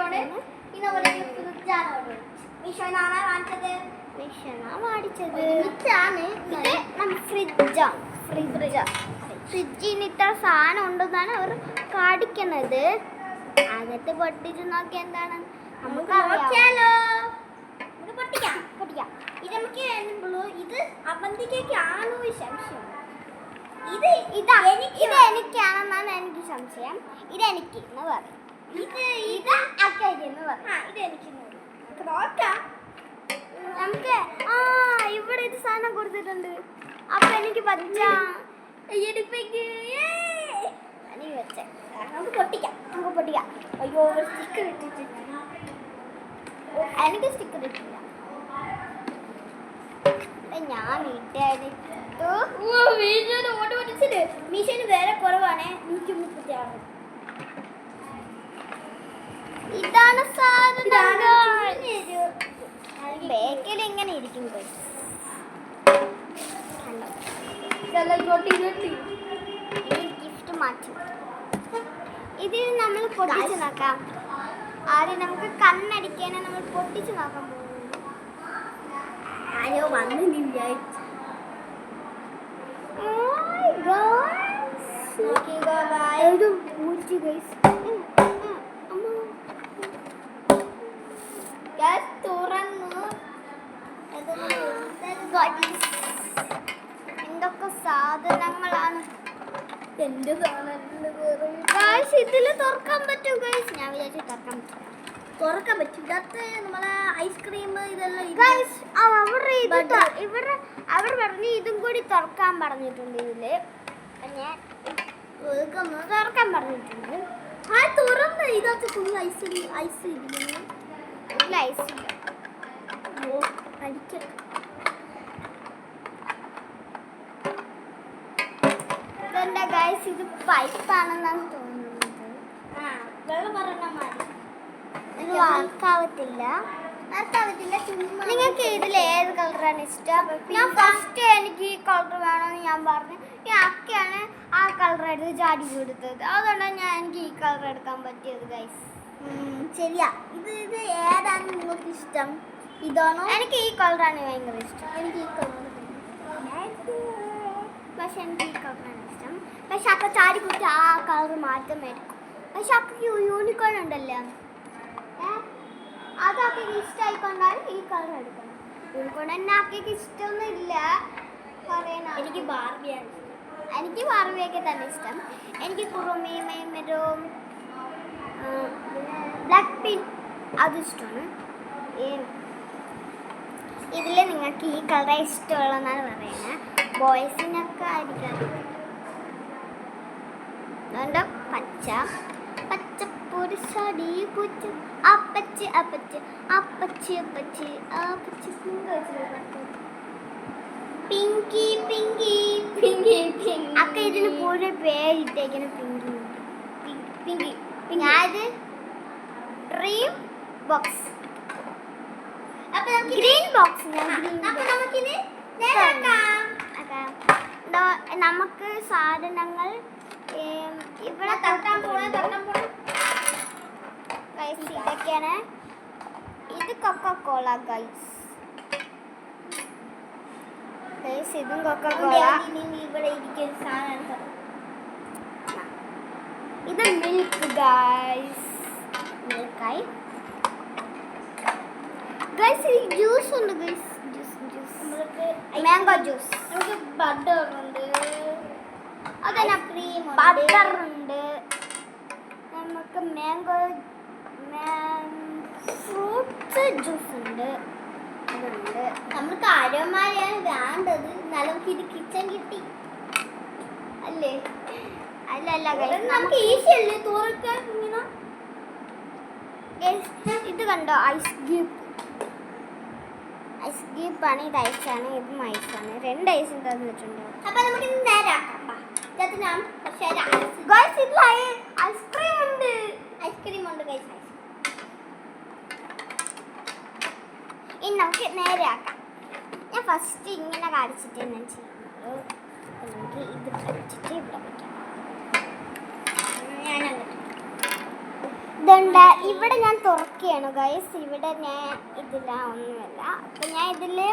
ആണ്. ഇനി നമ്മൾ ഫ്രിഡ്ജാണ് ഓർഡർ മീഷോനാണ് വാങ്ങിച്ചത്. ഫ്രിഡ്ജിന് ഇത്ര സാധനം ഉണ്ടെന്നാണ് അവർ കാണിക്കുന്നത്. അകത്ത് പൊട്ടിച്ച് നോക്കി എന്താണ് നമുക്ക് നോക്കിയാലോ. പൊട്ടിക്കാം. ഇത് നമുക്ക് ഇത് അവന്തിക്കാണോ സംശയം. എനിക്കാണെന്നാണ് എനിക്ക് സംശയം. ഇതെനിക്ക് എന്ന് പറയും. ഇത് അക്കയെന്ന് പറയും. ഇതെനിക്ക് നോക്കാം. നമുക്ക് ഇവിടെ ഇത് സാധനം കൊടുത്തിട്ടുണ്ട്. അപ്പൊ എനിക്ക് പച്ച നമുക്ക് പൊട്ടിക്കാം. അയ്യോ സ്റ്റിക്കർ ഇട്ടിട്ടില്ല. എനിക്ക് സ്റ്റിക്കർ ഇട്ടില്ല. ഞാൻ ഇട്ടു. മീഷോന് വേറെ കുറവാണ്. 136. ഇതാണ് സാധനം. ബേക്കിൽ ഇങ്ങനെ ഇരിക്കും. ഗിഫ്റ്റ് മാറ്റി ഇതിൽ നമ്മൾ പൊട്ടിച്ച് നോക്കാം. ആദ്യം നമുക്ക് കണ്ണടിക്കാനെ നമ്മൾ പൊട്ടിച്ച് നോക്കാൻ പോകുന്നു. ആരോ വന്ന് വിചാരിച്ചു. തുറന്നു. എന്തൊക്കെ സാധനങ്ങളാണ്. എന്റെ ഇതില് തുറക്കാൻ പറ്റും. ഞാൻ വിചാരിച്ചു തുറക്കാൻ പറ്റും. ഇതൊക്കെ നമ്മളെ ഐസ്ക്രീം ഇതെല്ലാം അവർ പറഞ്ഞു ഇതും കൂടി തുറക്കാൻ പറഞ്ഞിട്ടുണ്ട്. ഇതില് ഞാൻ തുറക്കാൻ പറഞ്ഞിട്ടുണ്ട്. തുറന്ന് ഇതൊക്കെ ഫുൾ ഐസ് ഇരിക്കുന്നു. ഐസ് ഇതെന്താ ഗൈസ്, ഇത് പൈപ്പാണെന്നാണ് തോന്നുന്നത്. വെള്ളം പറഞ്ഞാൽ മതി. ഇത് വർക്കാവത്തില്ല. നിങ്ങൾക്ക് ഇതിൽ ഏത് കളറാണ് ഇഷ്ടം? ഞാൻ ഫസ്റ്റ് എനിക്ക് ഈ കളർ വേണമെന്ന് ഞാൻ പറഞ്ഞു. ഈ അക്കയാണ് ആ കളർ എടുത്ത് ചാടി കൊടുത്തത്. അതുകൊണ്ടാണ് എനിക്ക് ഈ കളർ എടുക്കാൻ പറ്റിയത് ഗൈസ്. ശരിയാ. ഇത് ഏതാണ് നിങ്ങൾക്ക് ഇഷ്ടം? ഇതാണോ? എനിക്ക് ഈ കളറാണ് ഭയങ്കര ഇഷ്ടം. എനിക്ക് ഈ കളർ. പക്ഷെ എനിക്ക് ഈ കളറാണ് ഇഷ്ടം. പക്ഷെ അക്ക ചാടി കുറിച്ച് ആ കളർ മാറ്റം എടുക്കും. പക്ഷെ അക്കയ്ക്ക് യൂണിക്കോൺ ഉണ്ടല്ലോ, അതൊക്കെ ഇഷ്ടമായിക്കൊണ്ടാണ് ഈ കളർ എടുക്കണം. യൂണിക്കോൺ തന്നെ അക്കയ്ക്ക് ഇഷ്ടമൊന്നും ഇല്ല പറയണ. എനിക്ക് ബാർബിയാണ്. എനിക്ക് ബാർബിയൊക്കെ തന്നെ ഇഷ്ടം. എനിക്ക് കുറുമയും മൈമരവും ബ്ലാക്ക് പിങ്ക് അത് ഇഷ്ടമാണ്. ഇതിൽ നിങ്ങൾക്ക് ഈ കളർ ഇഷ്ടമുള്ളതെന്നാണ് പറയുന്നത്. ബോയ്സിനൊക്കെ ആയിരിക്കാം. അതുകൊണ്ട് പച്ചപ്പൊരു സടി പൂച്ച അപ്പച്ചി അപ്പച്ചി അപ്പച്ചി അപ്പച്ചി അപ്പച്ചി പിങ്കി പിങ്കി പിങ്കി പിങ്കി. അപ്പൊ ഇതിന് കൂടുതൽ പേരിട്ടേക്കുന്ന പിങ്കി പിങ്കി പിങ്കി. അത് ഡ്രീം ബോക്സ്. അപ്പൊ ഗ്രീൻ ബോക്സ്. നമുക്ക് സാധനങ്ങൾ ഇവിടെ ഇതൊക്കെയാണ്. ഇത് കൊക്കോകോള ഗൈസ്. ഇതും കൊക്കോകോള. ഇവിടെ ഇരിക്കുന്ന സാധനം. ഇത് മിൽക്ക് ഗൈസ്. മിൽക്കായി ഗൈസ്. ജ്യൂസ് ഉണ്ട് ഗൈസ്. Mango juice. നമുക്ക് ബട്ടർ ഉണ്ട്. അതന്നെ ക്രീം ബട്ടർ ഉണ്ട്. നമുക്ക് മാംഗോ ഫ്രൂട്ട്സ് ജ്യൂസ് ഉണ്ട്. അതുണ്ട്. നമുക്ക് അരമാരിയാണ് വേണ്ടത്. നമുക്ക് ഇത് കിച്ചൺ കിട്ടി അല്ലേ? അല്ല ഗൈസ്, നമുക്ക് ഈസി അല്ലേ തുറക്കാൻ. ഇങ്ങനെ ഇത് കണ്ടോ, ഐസ് ക്യൂബ്. ഐസ് ക്യൂബാണ്. ഇത് ഐസാണ്, ഇതും ഐസാണ്. 2 ഐസ് തന്നിട്ടുണ്ട്. അപ്പൊ നമുക്ക് നേരെ ആക്കാം. ഗൈസ് ഇതിൽ ഐസ്ക്രീം ഉണ്ട്. ഐസ്ക്രീം ഉണ്ട് ഗൈസ്. ഇനി നമുക്ക് നേരെ ആക്കാം. ഞാൻ ഫസ്റ്റ് ഇങ്ങനെ കാണിച്ചിട്ട് ഞാൻ ചെയ്യുന്നത്. നമുക്ക് ഇത് കാണിച്ചിട്ട് ഇവിടെ വയ്ക്കാം. ഇതുണ്ട്. ഇവിടെ ഞാൻ തുറക്കുകയാണ് ഗൈസ്. ഇവിടെ ഞാൻ ഇതില്ല ഒന്നുമല്ല. അപ്പൊ ഞാൻ ഇതില്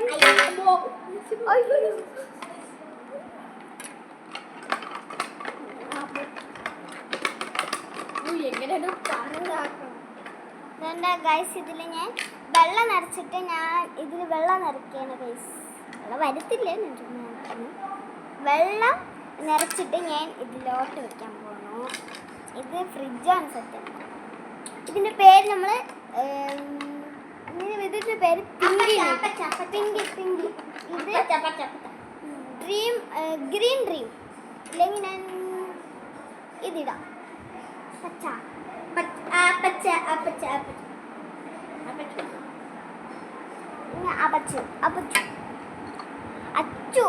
ഇതുണ്ട് ഗൈസ്. ഇതില് ഞാൻ വെള്ളം നിറച്ചിട്ട് ഞാൻ ഇതില് വെള്ളം നിറയ്ക്കുകയാണ് ഗൈസ്. വെള്ളം വരത്തില്ലേ, വെള്ളം നിറച്ചിട്ട് ഞാൻ ഇതിലോട്ട് വെക്കാൻ പോകുന്നു. ഇത് ഫ്രിഡ്ജാണ് സത്യം. ഇതിൻ്റെ പേര് നമ്മൾ ഇതിൻ്റെ പേര് പിങ്കി. ഇത് ഡ്രീം, ഗ്രീൻ ഡ്രീം. ഇല്ലെങ്കിൽ ഞാൻ ഇതിടാം പച്ച അപ്പച്ചു അച്ചു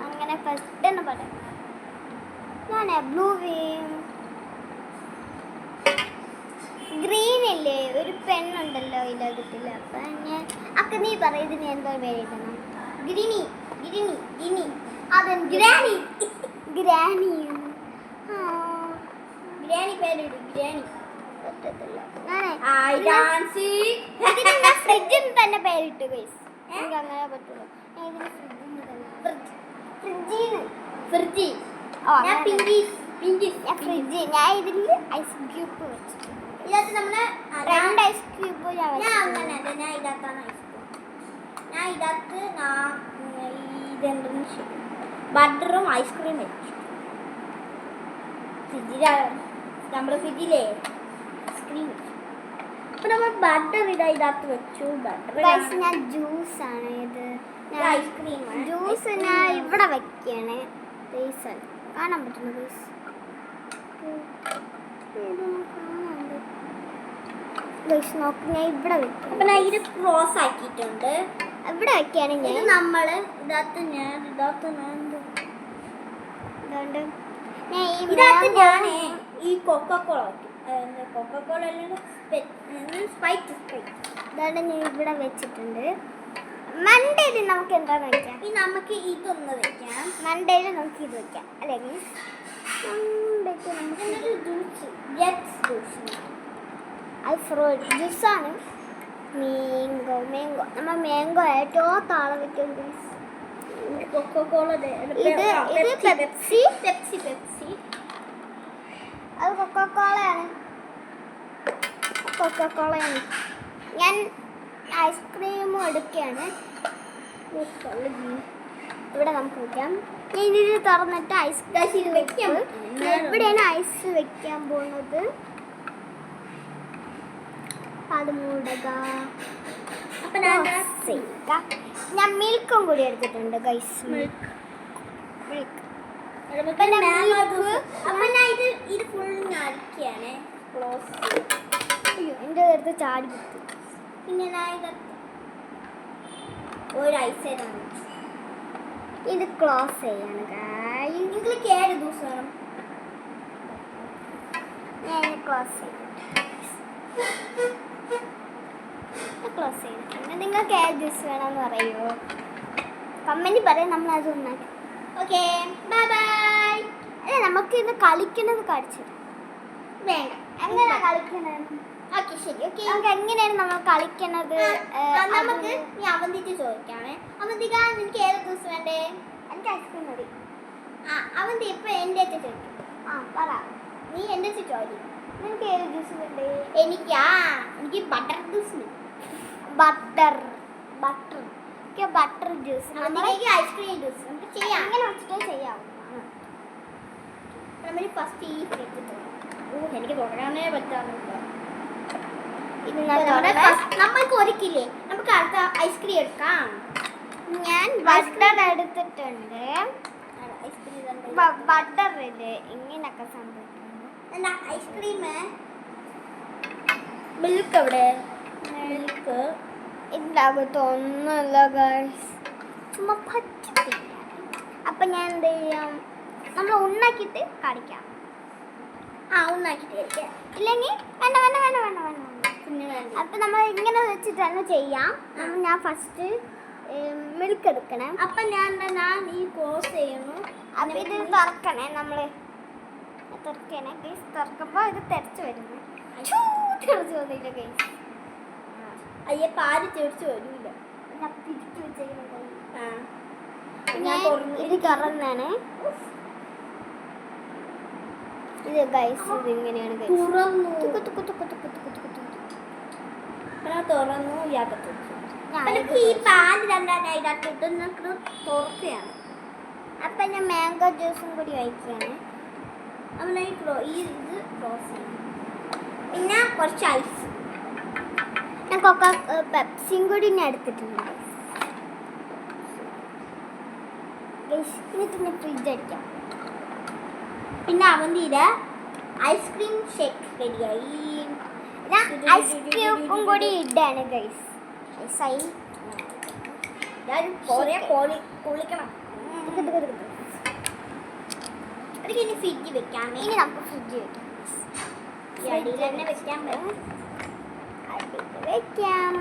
അങ്ങനെ ഫസ്റ്റ് തന്നെ പറയാം. ഞാൻ ബ്ലൂ ഗ്രീൻ ഇല്ലേ, ഒരു പെണ്ണുണ്ടല്ലോ ഈ ലോകത്തിൽ. അപ്പൊ ഞാൻ അക്ക നീ പറയും ഇതിന് എന്താ പേരിടണം? ഗ്രീനി ഗ്രീനി ഗ്രീനി അതെന്ത് ഗ്രാനി ഗ്രാനി ഗ്രാനി പേരിടും. ഗ്രാനി പറ്റത്തില്ല. ഫ്രിഡ്ജിന് തന്നെ പേരിട്ടു ഗൈസ്. എനിക്ക് അങ്ങനെ പറ്റുള്ളൂ. ഫ്രിഡ്ജ് ഞാൻ ഇതിൽ ഐസ് ക്യൂബ് വെച്ചിട്ടുണ്ട്. ഇതിനകത്ത് നമ്മള് 2 ഐസ് ക്യൂബ് ഞാൻ ഇതിനകത്ത് ബട്ടറും ഐസ്ക്രീം വെച്ചു. നമ്മുടെ ഫ്രിഡ്ജിലേ ഐസ്ക്രീം വെച്ചു. അപ്പൊ നമ്മൾ ബട്ടർ ഇതിനകത്ത് വെച്ചു. ബട്ടർ ഞാൻ ജ്യൂസാണ് ഇത്. ഐസ്ക്രീം ജ്യൂസ് ഞാൻ ഇവിടെ വെക്കുകയാണ്. കാണാൻ പറ്റുന്നു നോക്ക്. ഞാൻ ഇവിടെ വെക്കും. അപ്പൊ ഞാൻ ഇത് ക്രോസ് ആക്കിയിട്ടുണ്ട്. ഇവിടെ വെക്കുകയാണെങ്കിൽ നമ്മള് ഇതിനകത്ത് ഞാൻ ഈ കൊക്കക്കോള വയ്ക്കും. കൊക്കക്കോള ഇതാണ് ഞാൻ ഇവിടെ വെച്ചിട്ടുണ്ട്. മണ്ടയിൽ നമുക്ക് എന്താന്ന് വെക്കാം? നമുക്ക് ഇതൊന്ന് വെക്കാം. മണ്ടയിൽ നമുക്ക് ഇത് വെക്കാം. അല്ലെങ്കിൽ അത് ഫ്രൂട്ട് ജ്യൂസാണ്. മാംഗോ നമ്മൾ മാംഗോ ഏറ്റവും താഴെ വെക്കും. ഇത് പെപ്സി അത് കൊക്കക്കോളയാണ്. ഞാൻ ഐസ്ക്രീമും എടുക്കുകയാണ്. ഇവിടെ നമുക്ക് വെക്കാം. ഞാൻ ഇതിൽ തുറന്നിട്ട് ഐസ് വെക്കാം. എവിടെയാണ് ഐസ് വെക്കാൻ പോകുന്നത്? അത് മൂടുക. ഞാൻ മിൽക്കും കൂടി എടുത്തിട്ടുണ്ട് ഗൈസ്. എന്റെ അടുത്ത് ചാടി കുത്തി. പിന്നെ ഒരു ഐസ് ഇത് ക്ലോസ് ചെയ്യാണ്. നിങ്ങൾക്ക് ഏത് ദിവസം വേണം? ഞാൻ ക്ലോസ് ചെയ്തിട്ടുണ്ട്. നിങ്ങൾക്ക് ഏത് ജ്യൂസ് വേണമെന്ന് പറയുമോ? കമ്പനി പറയും, നമ്മൾ അത് ഉണ്ടാക്കി. Okay bye bye. അല്ല നമുക്ക് ഇത് കളിക്കുന്നത് കാണിച്ചു വേണ്ട. എങ്ങനെയാണ് കളിക്കുന്നത്? ഓക്കെ ശരി. ഓക്കെ നമുക്ക് എങ്ങനെയാണ് നമ്മൾ കളിക്കുന്നത്? നമുക്ക് നീ അവന്തിക്ക് ചോദിക്കാമേ. അവന്തിക നിനക്ക് ഏത് ജ്യൂസ് വേണ്ടേ? എനിക്ക് ഐസ്ക്രീം മതി. അവന്തി ഇപ്പൊ എൻ്റെ അടുത്ത് ചോദിക്കും. പറ, നീ എൻ്റെ അടുത്ത് ചോദിക്കും. നിനക്ക് ഏത് ജ്യൂസ് വേണ്ടേ? എനിക്ക് butter juice. Butter juice. Ice cream juice നമുക്ക് ചെയ്യാം. അങ്ങനെ വെച്ചിട്ടേ ചെയ്യാവുന്നതാണ്. നമ്മൾ ഫസ്റ്റ് ഈ ഫ്രിഡ്ജ് എനിക്ക് തുടങ്ങാനേ പറ്റാറുണ്ട്. നമ്മൾക്ക് ഒരുക്കില്ലേ, നമുക്ക് അടുത്ത ഐസ്ക്രീം എടുക്കാം. ഞാൻ ബട്ടർ എടുത്തിട്ടുണ്ട്. ബട്ടറില് ഇങ്ങനൊക്കെ സംഭവിക്കുന്നു. ഐസ്ക്രീം മിൽക്ക് എവിടെ? മിൽക്ക് ഇതിനകത്ത് ഒന്നുമില്ല ഗൈസ്, ചുമ്മാ പറ്റില്ല. അപ്പം ഞാൻ എന്ത് ചെയ്യാം? നമ്മൾ ഉണ്ടാക്കിയിട്ട് കാണിക്കാം. ഉണ്ടാക്കിയിട്ട് കഴിക്കാം. ഇല്ലെങ്കിൽ വേണ്ട. അപ്പം നമ്മൾ ഇങ്ങനെ വെച്ചിട്ടാണ് ചെയ്യാം. ഞാൻ ഫസ്റ്റ് മിൽക്ക് എടുക്കണം. അപ്പം ഞാൻ ഈ ക്ലോസ് ചെയ്യുന്നു. അപ്പം ഇത് തുറക്കണേ. നമ്മൾ തുറക്കണേ ഗൈസ്. തുറക്കുമ്പോൾ ഇത് തെരച്ചു വരുന്നു. തെരച്ചു വന്നില്ല ഗൈസ്. അയ്യ പാല് തെറിച്ച് വരൂല. ഞാൻ പിടിച്ചു വെച്ചേക്കുന്ന കൈ. ഞാൻ ഇത് തുറന്നാണ്. ഇത് ഗൈസ് ഇത് ഇങ്ങനെയാണ് ഗൈസ്. തുറന്നു തുക്കു തുക്കു തുക്കു തുക്കു തുക്കു തുക്കു തുക്കു. തുറന്നു യാതൊരു ഞാൻ എനിക്ക് ഈ പാല് രണ്ടായിട്ടിട്ട് നമുക്ക് തുറക്കുകയാണ്. അപ്പം ഞാൻ മാംഗോ ജ്യൂസും കൂടി കഴിക്കുകയാണ്. നമ്മൾ ഈ ഇത് ക്രോസ് ചെയ്യും. പിന്നെ കുറച്ച് ഐസ്. ഞാൻ പെപ്സിയും കൂടി ഞാൻ എടുത്തിട്ടുണ്ട് ഗൈസ്. എന്നിട്ട് ഞാൻ ഫ്രിഡ്ജ് അടിക്കാം. പിന്നെ അവന്തിയുടെ ഐസ്ക്രീം ഷേക്ക് റെഡിയായി. ഞാൻ ഐസ് ക്യൂബും കൂടി ഇടാണ് ഗൈസ്. ഐസായി ഞാൻ കുറേ കുളിക്കണം. അതൊക്കെ ഇനി ഫ്രിഡ്ജ് വെക്കാമേ. ഇനി നമുക്ക് ഫ്രിഡ്ജ് വെക്കാം. ഈ അടിയിൽ തന്നെ വെക്കാൻ പറ്റും. വെക്കാം.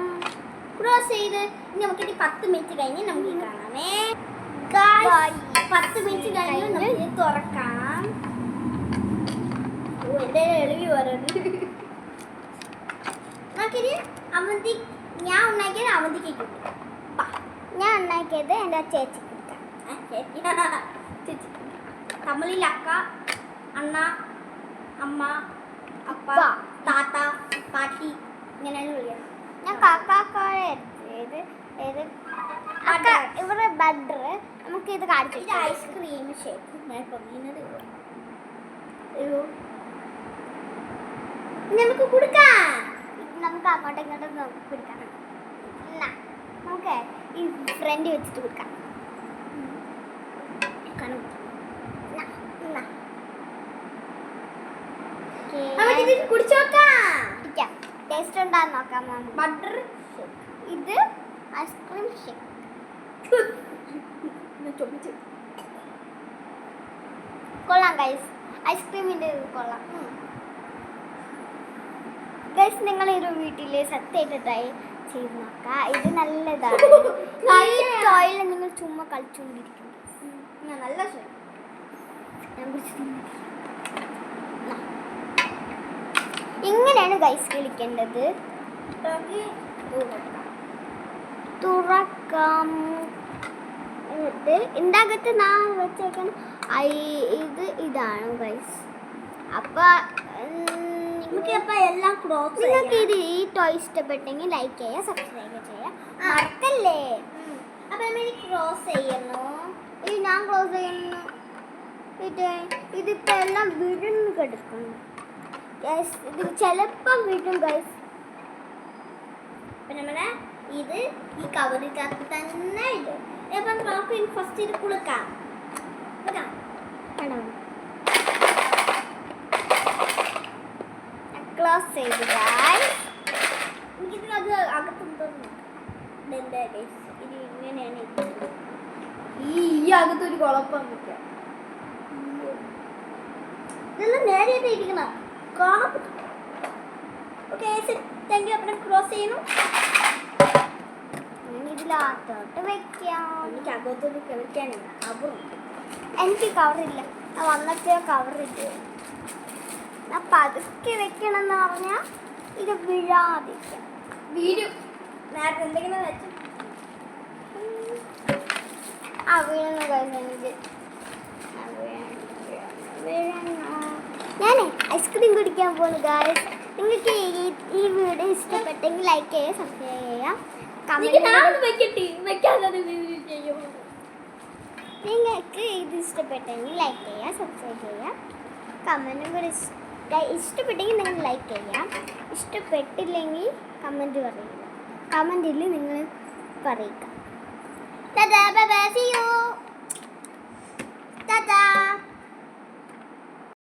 ക്രോസ് ചെയ്ത് ഇനി നമുക്കിനി 10 മിനിറ്റ് കഴിഞ്ഞ് നമുക്ക് കാണാമേ. 10 മിനിറ്റ് കഴിഞ്ഞ് നമുക്ക് തുറക്കാം. എൻ്റെ എളിവി പറയുന്നത് നമുക്കിനി അവന്തി ഞാൻ ഉണ്ടാക്കിയത് അവന്തിക്ക് കിട്ടും. ഞാൻ ഉണ്ടാക്കിയത് എൻ്റെ ചേച്ചിക്ക് കൊടുക്കാം. തമിഴിൽ അക്ക, അണ്ണ, അമ്മ, അപ്പ, താത്ത, പാട്ടി ഇങ്ങനെയാണ് വിളിക്കുന്നത്. ഞാൻ കാക്കാക്കോയെ ഇത് ഇത് അക്ക ഇവിടെ ബട്ടർ നമുക്ക് ഇത് കാണിച്ചു. ഇത് ഐസ്ക്രീം ഷേക്ക് ഞാൻ പറയുന്നത്. നമുക്ക് കൊടുക്കാം. നമുക്ക് അങ്ങോട്ടും ഇങ്ങോട്ടും കൊടുക്കാം. നമുക്ക് ഈ ഫ്രണ്ട് വെച്ചിട്ട് കൊടുക്കാം. നമുക്കിത് കുടിച്ചു നോക്കാം. ടേസ്റ്റ് ഉണ്ടാകുന്ന നോക്കാം. ബട്ടർ ഇത് ഐസ്ക്രീം ഷേക്ക്. കൊള്ളാം ഗൈസ്. ഐസ്ക്രീമിൻ്റെ കൊള്ളാം ഗൈസ്. നിങ്ങൾ ഒരു വീട്ടിൽ സത്യമായിട്ട് ട്രൈ ചെയ്ത് നോക്കാം. ഇത് നല്ലതാണ്. ഈ ടോയിൽ നിങ്ങൾ ചുമ്മാ കളിച്ചുകൊണ്ടിരിക്കും. നല്ല ഞാൻ പിടിച്ചു. ഇങ്ങനെയാണ് ഗൈസ് കളിക്കേണ്ടത്. തുറക്കാം. എന്നിട്ട് ഇതിനകത്ത് ഞാൻ വെച്ചേക്കാൻ ഇതാണ് ഗൈസ്. അപ്പം എല്ലാം ക്രോസ്. നിങ്ങൾക്ക് ഇത് ഈ ടോയ് ഇഷ്ടപ്പെട്ടെങ്കിൽ ലൈക്ക് ചെയ്യുക, സബ്സ്ക്രൈബ് ചെയ്യുക, മറക്കല്ലേ. അപ്പം നമ്മൾ ക്രോസ് ചെയ്യണോ? ഇത് ഞാൻ ക്ലോസ് ചെയ്യുന്നു. ഇതിപ്പോൾ എല്ലാം വീഴുന്നു കിടക്കുന്നു ഗൈസ്. ഇത് ചിലപ്പം വീഴും ഗൈസ്. അപ്പം നമ്മളെ ഇത് ഈ കവറിനകത്ത് തന്നെ ഇടും. അപ്പം നമുക്ക് ഫസ്റ്റ് ഇത് കുളിക്കാം. ക്ലോസ് ചെയ്ത് ഗൈസ്. എനിക്കിത് അകത്തുണ്ടോ ഇത് ഇങ്ങനെയാണ്. ഈ അകത്തൊരു കുഴപ്പം വെക്കാം. ഇതെല്ലാം നേരെയായിട്ട് ഇരിക്കണം. കാണാം. Okay thank you. അപ്പം ക്രോസ് ചെയ്യുന്നു. ഇതിനകത്തോട്ട് വെക്കാം. എനിക്ക് അകത്തോട്ട് വെക്കാനില്ല. എനിക്ക് കവറില്ല. ഞാൻ വന്നപ്പോൾ കവറില്ല. ഞാൻ പതുക്കെ വെക്കണം എന്ന് പറഞ്ഞാൽ ഇത് വീഴാതിരിക്കാം. വീഴും. നേരത്തെ എന്തെങ്കിലും വെച്ചു വീഴുന്നു കഴിഞ്ഞെങ്കിൽ ഞാൻ ഐസ്ക്രീം കുടിക്കാൻ പോകുന്നു ഗായ്സ്. നിങ്ങൾക്ക് ഈ വീഡിയോ ഇഷ്ടപ്പെട്ടെങ്കിൽ ലൈക്ക് ചെയ്യുക, സബ്സ്ക്രൈബ് ചെയ്യുക, നിങ്ങൾക്ക് ഇത് ഇഷ്ടപ്പെട്ടെങ്കിൽ ലൈക്ക് ചെയ്യുക, സബ്സ്ക്രൈബ് ചെയ്യുക, കമൻറ്റും കൂടി ഇഷ്ടപ്പെട്ടെങ്കിൽ നിങ്ങൾ ലൈക്ക് ചെയ്യുക. ഇഷ്ടപ്പെട്ടില്ലെങ്കിൽ കമൻറ്റ് പറയുക. കമൻറ്റിൽ നിങ്ങൾ പറയുക. See you.